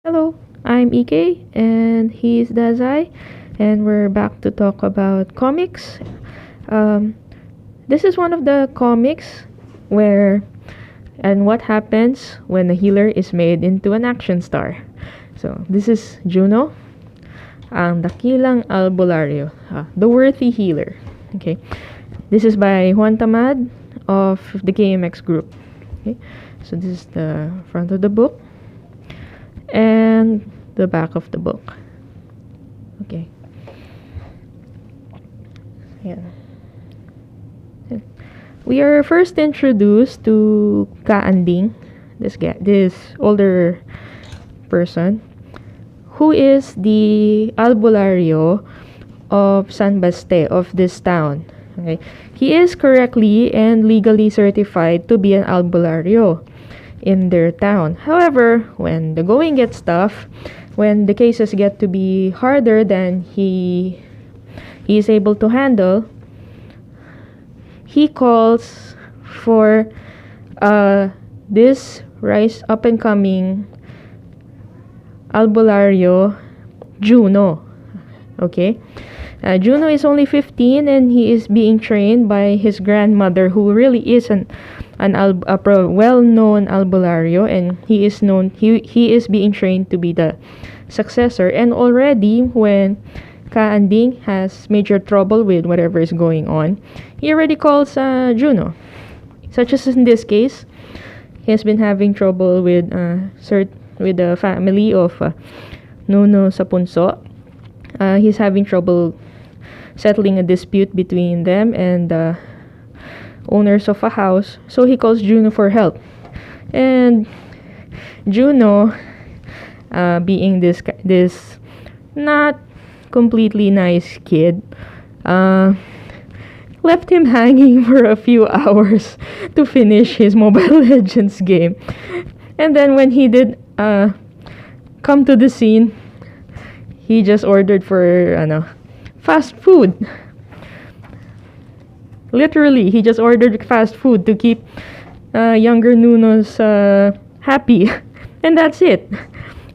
Hello, I'm EK and he's DAZAI, and we're back to talk about comics. Um, this is one of the comics where and what happens when a healer is made into an action star. So this is Juno, ang Dakilang Albularyo, the worthy healer. Okay, this is by Juan Tamad of the KMX group. Okay, so this is the front of the book and the back of the book. Okay. Yeah. We are first introduced to Kaanding, this older person, who is the albularyo of San Baste, of this town. Okay. He is correctly and legally certified to be an albularyo in their town. However, when the going gets tough, when the cases get to be harder than he is able to handle, he calls for this rise up and coming albularyo, Juno. Okay? Juno is only 15 and he is being trained by his grandmother, who really is a well-known albularyo, and he is being trained to be the successor. And already when Kaanding has major trouble with whatever is going on, he already calls Juno. Such as in this case, he has been having trouble with the family of Nuno sa Punso. He's having trouble settling a dispute between them and owners of a house, so he calls Juno for help. And Juno, being this not completely nice kid, left him hanging for a few hours to finish his Mobile Legends game. And then when he did come to the scene, he just ordered for fast food. Literally, he just ordered fast food to keep younger Nunos happy. And that's it.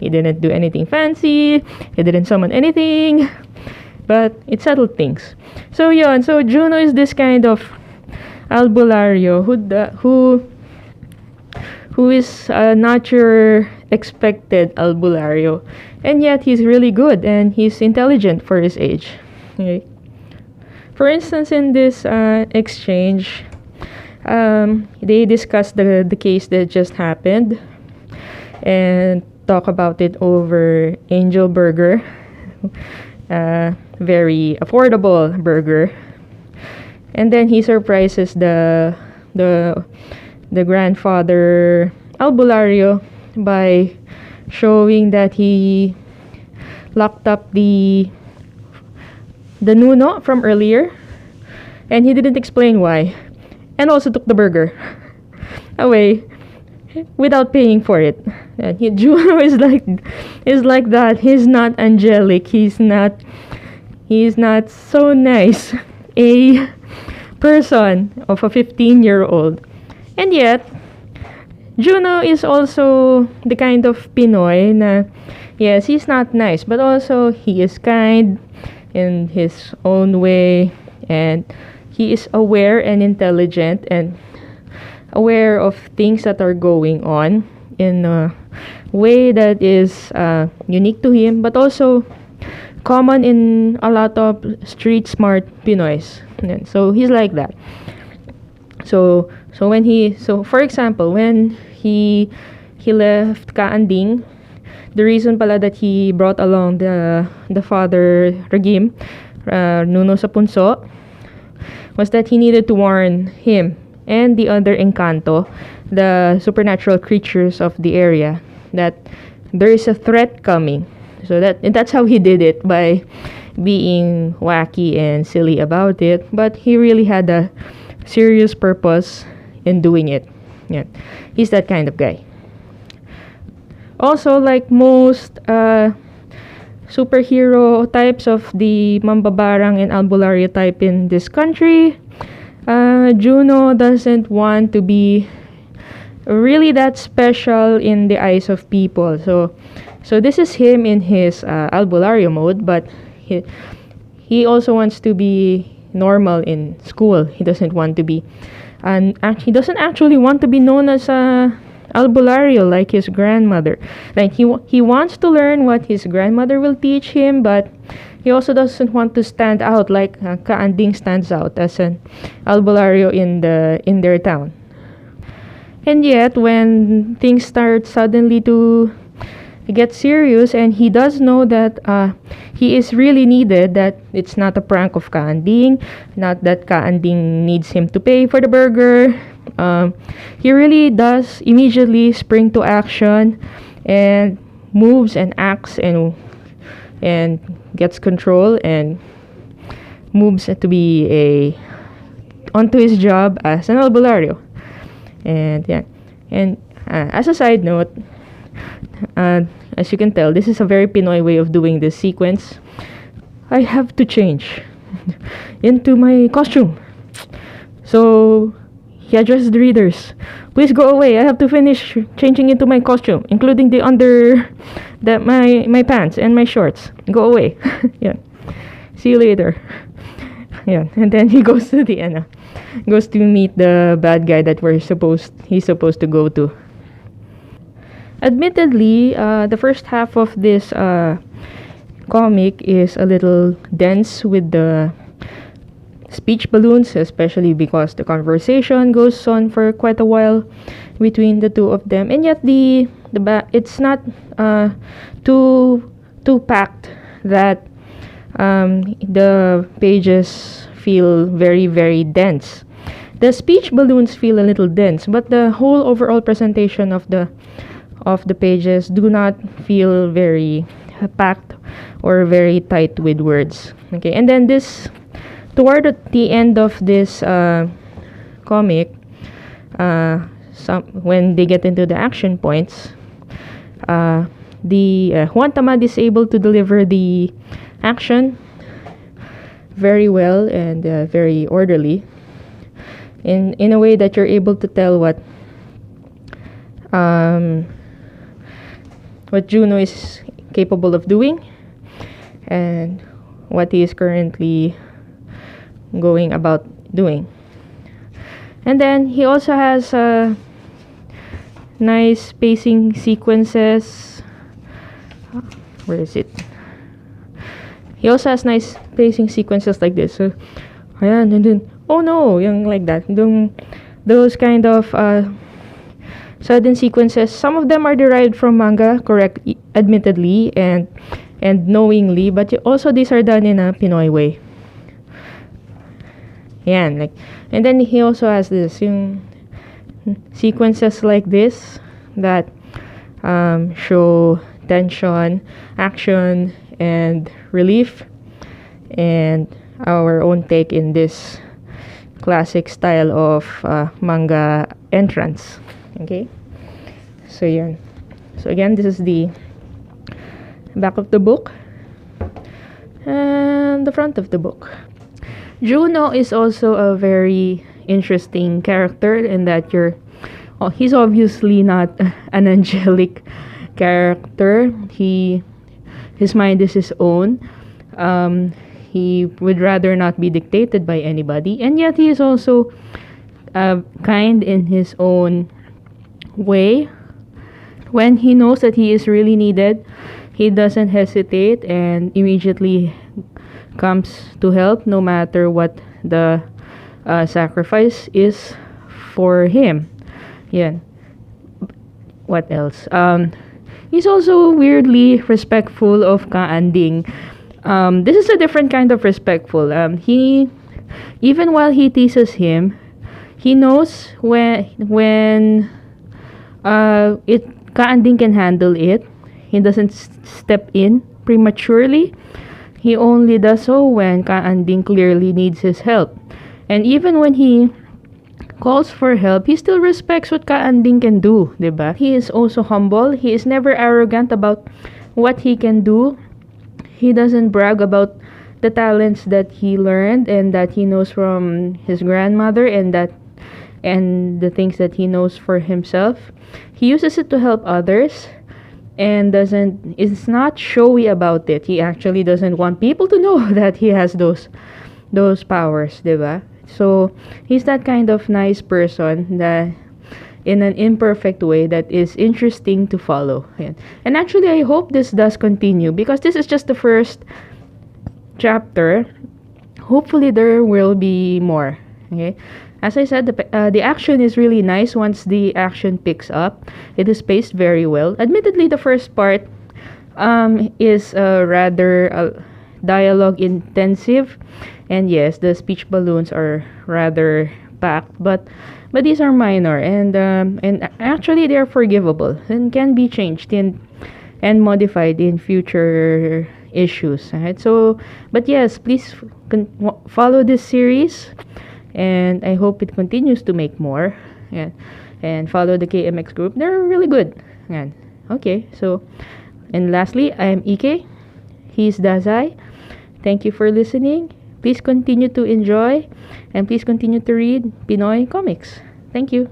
He didn't do anything fancy. He didn't summon anything. But it settled things. So yun, so Juno is this kind of albularyo who is not your expected albularyo. And yet he's really good and he's intelligent for his age. Okay. For instance, in this exchange, they discuss the case that just happened and talk about it over Angel Burger, very affordable burger. And then he surprises the grandfather albularyo by showing that he locked up the Nuno from earlier, and he didn't explain why, and also took the burger away without paying for it. And Juno is like that. He's not angelic. He's not so nice a person of a 15-year-old. And yet Juno is also the kind of Pinoy na, yes, he's not nice, but also he is kind in his own way, and he is aware and intelligent and aware of things that are going on in a way that is unique to him, but also common in a lot of street smart Pinoys. And so he's like that. So for example, when he left Kaanding, the reason pala that he brought along the father Regime, Nuno sa Punso, was that he needed to warn him and the other Encanto, the supernatural creatures of the area, that there is a threat coming. So that's how he did it, by being wacky and silly about it, but he really had a serious purpose in doing it. Yeah, he's that kind of guy. Also, like most superhero types of the Mambabarang and Albularyo type in this country, Juno doesn't want to be really that special in the eyes of people. So So this is him in his albularyo mode, but he also wants to be normal in school. He doesn't want to be, and he doesn't actually want to be known as a albularyo like his grandmother. Like he wants to learn what his grandmother will teach him, but he also doesn't want to stand out like Kaanding stands out as an albularyo in their town. And yet, when things start suddenly to get serious, and he does know that he is really needed, that it's not a prank of Kaanding, not that Kaanding needs him to pay for the burger, he really does immediately spring to action and moves and acts and gets control and moves to be onto his job as an albularyo. And yeah, and as a side note, as you can tell, this is a very Pinoy way of doing this sequence. I have to change into my costume. So he addresses the readers. Please go away. I have to finish changing into my costume, including my pants and my shorts. Go away. Yeah. See you later. Yeah. And then he goes to goes to meet the bad guy that he's supposed to go to. Admittedly, the first half of this comic is a little dense with the speech balloons, especially because the conversation goes on for quite a while between the two of them, and yet it's not too packed that the pages feel very, very dense. The speech balloons feel a little dense, but the whole overall presentation of the pages do not feel very packed or very tight with words. Okay, and then toward the end of this comic, when they get into the action points, the Juan Tamad is able to deliver the action very well and very orderly in a way that you're able to tell what Juno is capable of doing and what he is currently going about doing. And then he also has nice pacing sequences. Where is it? He also has nice pacing sequences like this. So, ayan, and then, oh no, yung like that. Those kind of sudden sequences. Some of them are derived from manga, correct, admittedly, and knowingly, but also these are done in a Pinoy way. Yan, like, and then he also has this yung sequences like this that show tension, action, and relief, and our own take in this classic style of manga entrance. Okay, so yan. So again, this is the back of the book and the front of the book. Juno is also a very interesting character in that he's obviously not an angelic character. His mind is his own. He would rather not be dictated by anybody, and yet he is also kind in his own way. When he knows that he is really needed, he doesn't hesitate and immediately comes to help, no matter what the sacrifice is for him. Yeah. What else? He's also weirdly respectful of Kaanding. This is a different kind of respectful. He, even while he teases him, he knows when Kaanding can handle it. He doesn't step in prematurely. He only does so when Kaanding clearly needs his help. And even when he calls for help, he still respects what Kaanding can do, diba? He is also humble. He is never arrogant about what he can do. He doesn't brag about the talents that he learned and that he knows from his grandmother and the things that he knows for himself. He uses it to help others, and is not showy about it. He actually doesn't want people to know that he has those powers, diba? So he's that kind of nice person that in an imperfect way that is interesting to follow. Ayan. And actually, I hope this does continue because this is just the first chapter. Hopefully, there will be more. Okay. As I said, the action is really nice once the action picks up. It is paced very well. Admittedly, the first part is rather dialogue intensive, and yes, the speech balloons are rather packed, but these are minor, and actually they are forgivable and can be changed and modified in future issues. Right? So, but yes, please follow this series, and I hope it continues to make more. Yeah. And follow the KMX group. They're really good. Yeah. Okay, so, and lastly, I am EK. He's DAZAI. Thank you for listening. Please continue to enjoy, and please continue to read Pinoy comics. Thank you.